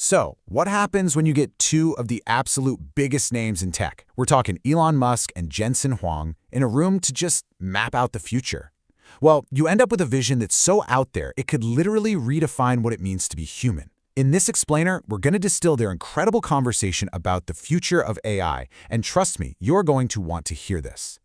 So, what happens when you get two of the absolute biggest names in tech? We're talking Elon Musk and Jensen Huang in a room to just map out the future. Well, you end up with a vision that's so out there, it could literally redefine what it means to be human. In this explainer, we're going to distill their incredible conversation about the future of AI, and trust me, you're going to want to hear this.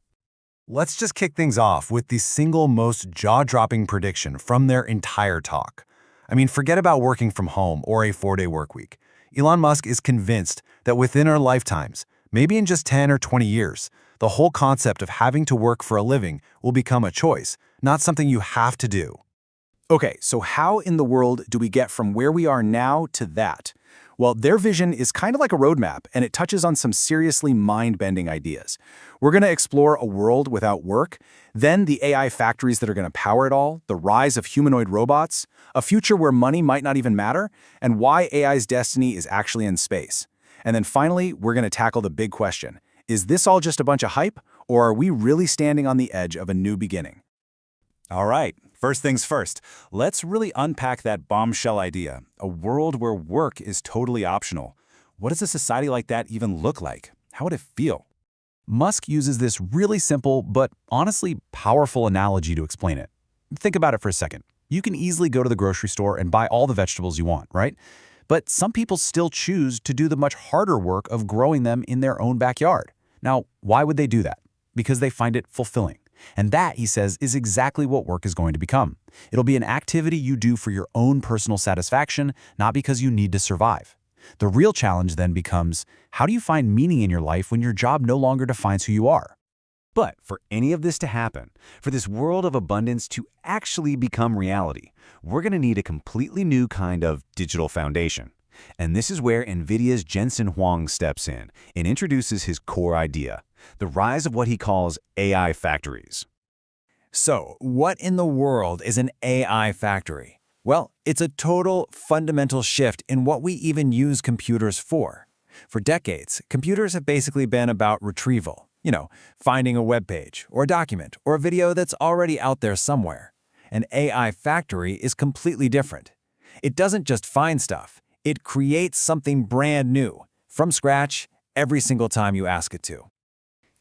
Let's just kick things off with the single most jaw-dropping prediction from their entire talk. I mean, forget about working from home or a 4-day workweek. Elon Musk is convinced that within our lifetimes, maybe in just 10 or 20 years, the whole concept of having to work for a living will become a choice, not something you have to do. Okay, so how in the world do we get from where we are now to that? Well, their vision is kind of like a roadmap, and it touches on some seriously mind-bending ideas. We're going to explore a world without work, then the AI factories that are going to power it all, the rise of humanoid robots, a future where money might not even matter, and why AI's destiny is actually in space. And then finally, we're going to tackle the big question. Is this all just a bunch of hype, or are we really standing on the edge of a new beginning? All right, first things first, let's really unpack that bombshell idea, a world where work is totally optional. What does a society like that even look like? How would it feel? Musk uses this really simple but honestly powerful analogy to explain it. Think about it for a second. You can easily go to the grocery store and buy all the vegetables you want, right? But some people still choose to do the much harder work of growing them in their own backyard. Now, why would they do that? Because they find it fulfilling. And that, he says, is exactly what work is going to become. It'll be an activity you do for your own personal satisfaction, not because you need to survive. The real challenge then becomes, how do you find meaning in your life when your job no longer defines who you are? But for any of this to happen, for this world of abundance to actually become reality, we're going to need a completely new kind of digital foundation. And this is where NVIDIA's Jensen Huang steps in and introduces his core idea, the rise of what he calls AI factories. So, what in the world is an AI factory? Well, it's a total, fundamental shift in what we even use computers for. For decades, computers have basically been about retrieval. Finding a web page, or a document, or a video that's already out there somewhere. An AI factory is completely different. It doesn't just find stuff. It creates something brand new, from scratch, every single time you ask it to.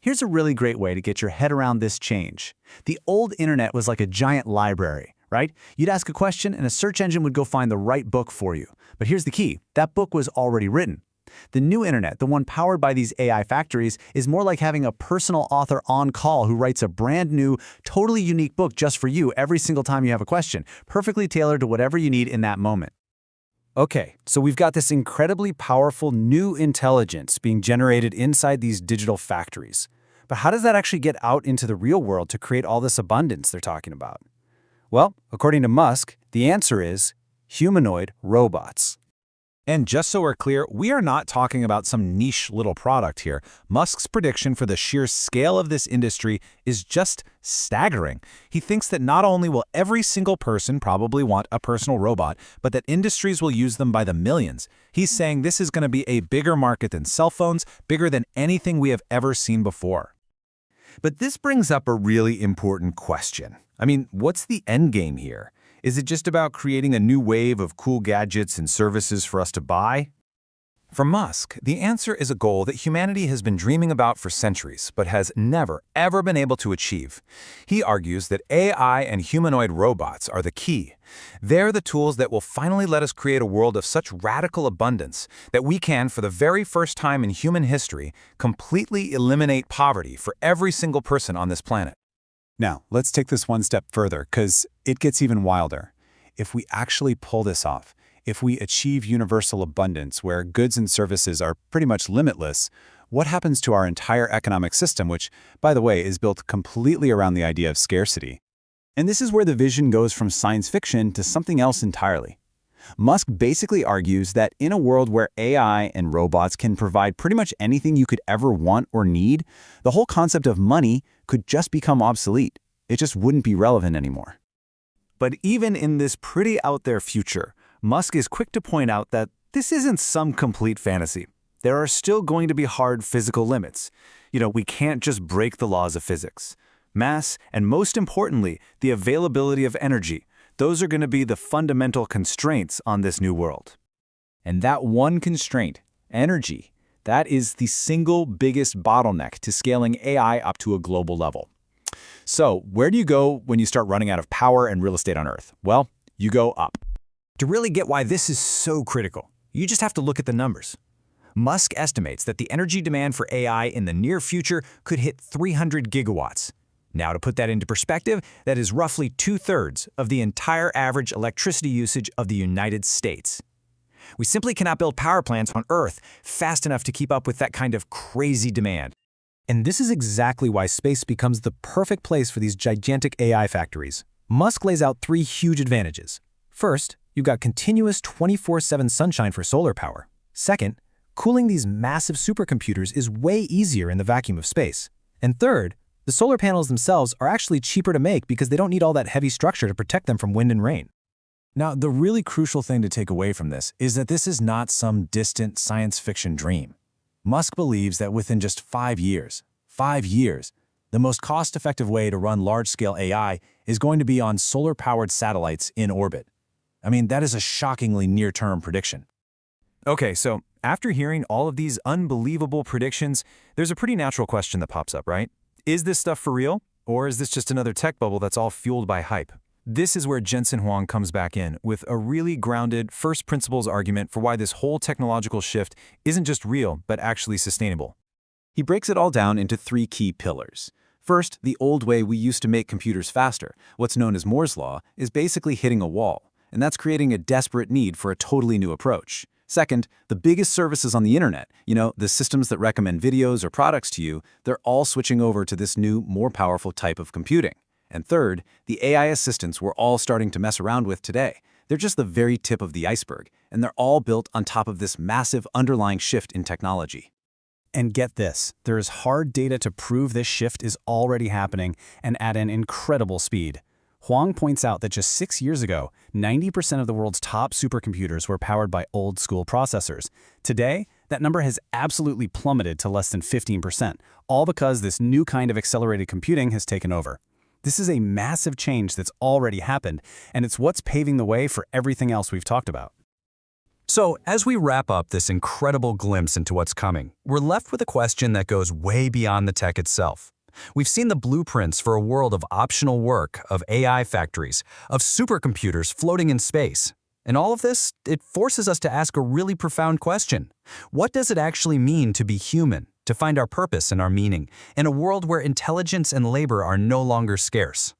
Here's a really great way to get your head around this change. The old internet was like a giant library, right? You'd ask a question and a search engine would go find the right book for you. But here's the key, that book was already written. The new internet, the one powered by these AI factories, is more like having a personal author on call who writes a brand new, totally unique book just for you every single time you have a question, perfectly tailored to whatever you need in that moment. Okay, so we've got this incredibly powerful new intelligence being generated inside these digital factories. But how does that actually get out into the real world to create all this abundance they're talking about? Well, according to Musk, the answer is humanoid robots. And just so we're clear, we are not talking about some niche little product here. Musk's prediction for the sheer scale of this industry is just staggering. He thinks that not only will every single person probably want a personal robot, but that industries will use them by the millions. He's saying this is going to be a bigger market than cell phones, bigger than anything we have ever seen before. But this brings up a really important question. I mean, what's the end game here? Is it just about creating a new wave of cool gadgets and services for us to buy? For Musk, the answer is a goal that humanity has been dreaming about for centuries, but has never, ever been able to achieve. He argues that AI and humanoid robots are the key. They're the tools that will finally let us create a world of such radical abundance that we can, for the very first time in human history, completely eliminate poverty for every single person on this planet. Now, let's take this one step further, because it gets even wilder. If we actually pull this off, if we achieve universal abundance where goods and services are pretty much limitless, what happens to our entire economic system, which, by the way, is built completely around the idea of scarcity? And this is where the vision goes from science fiction to something else entirely. Musk basically argues that in a world where AI and robots can provide pretty much anything you could ever want or need, the whole concept of money could just become obsolete. It just wouldn't be relevant anymore. But even in this pretty out there future, Musk is quick to point out that this isn't some complete fantasy. There are still going to be hard physical limits. We can't just break the laws of physics. Mass, and most importantly, the availability of energy. Those are going to be the fundamental constraints on this new world. And that one constraint, energy, that is the single biggest bottleneck to scaling AI up to a global level. So, where do you go when you start running out of power and real estate on Earth? Well, you go up. To really get why this is so critical, you just have to look at the numbers. Musk estimates that the energy demand for AI in the near future could hit 300 gigawatts. Now, to put that into perspective, that is roughly 2/3 of the entire average electricity usage of the United States. We simply cannot build power plants on Earth fast enough to keep up with that kind of crazy demand. And this is exactly why space becomes the perfect place for these gigantic AI factories. Musk lays out 3 huge advantages. First, you've got continuous 24/7 sunshine for solar power. Second, cooling these massive supercomputers is way easier in the vacuum of space. And third, the solar panels themselves are actually cheaper to make because they don't need all that heavy structure to protect them from wind and rain. Now, the really crucial thing to take away from this is that this is not some distant science fiction dream. Musk believes that within just 5 years, the most cost-effective way to run large-scale AI is going to be on solar-powered satellites in orbit. I mean, that is a shockingly near-term prediction. Okay, so after hearing all of these unbelievable predictions, there's a pretty natural question that pops up, right? Is this stuff for real? Or is this just another tech bubble that's all fueled by hype? This is where Jensen Huang comes back in with a really grounded first principles argument for why this whole technological shift isn't just real, but actually sustainable. He breaks it all down into 3 key pillars. First, the old way we used to make computers faster, what's known as Moore's Law, is basically hitting a wall, and that's creating a desperate need for a totally new approach. Second, the biggest services on the internet, the systems that recommend videos or products to you, they're all switching over to this new, more powerful type of computing. And third, the AI assistants we're all starting to mess around with today. They're just the very tip of the iceberg, and they're all built on top of this massive underlying shift in technology. And get this, there is hard data to prove this shift is already happening and at an incredible speed. Huang points out that just 6 years ago, 90% of the world's top supercomputers were powered by old-school processors. Today, that number has absolutely plummeted to less than 15%, all because this new kind of accelerated computing has taken over. This is a massive change that's already happened, and it's what's paving the way for everything else we've talked about. So, as we wrap up this incredible glimpse into what's coming, we're left with a question that goes way beyond the tech itself. We've seen the blueprints for a world of optional work, of AI factories, of supercomputers floating in space. And all of this, it forces us to ask a really profound question. What does it actually mean to be human, to find our purpose and our meaning, in a world where intelligence and labor are no longer scarce?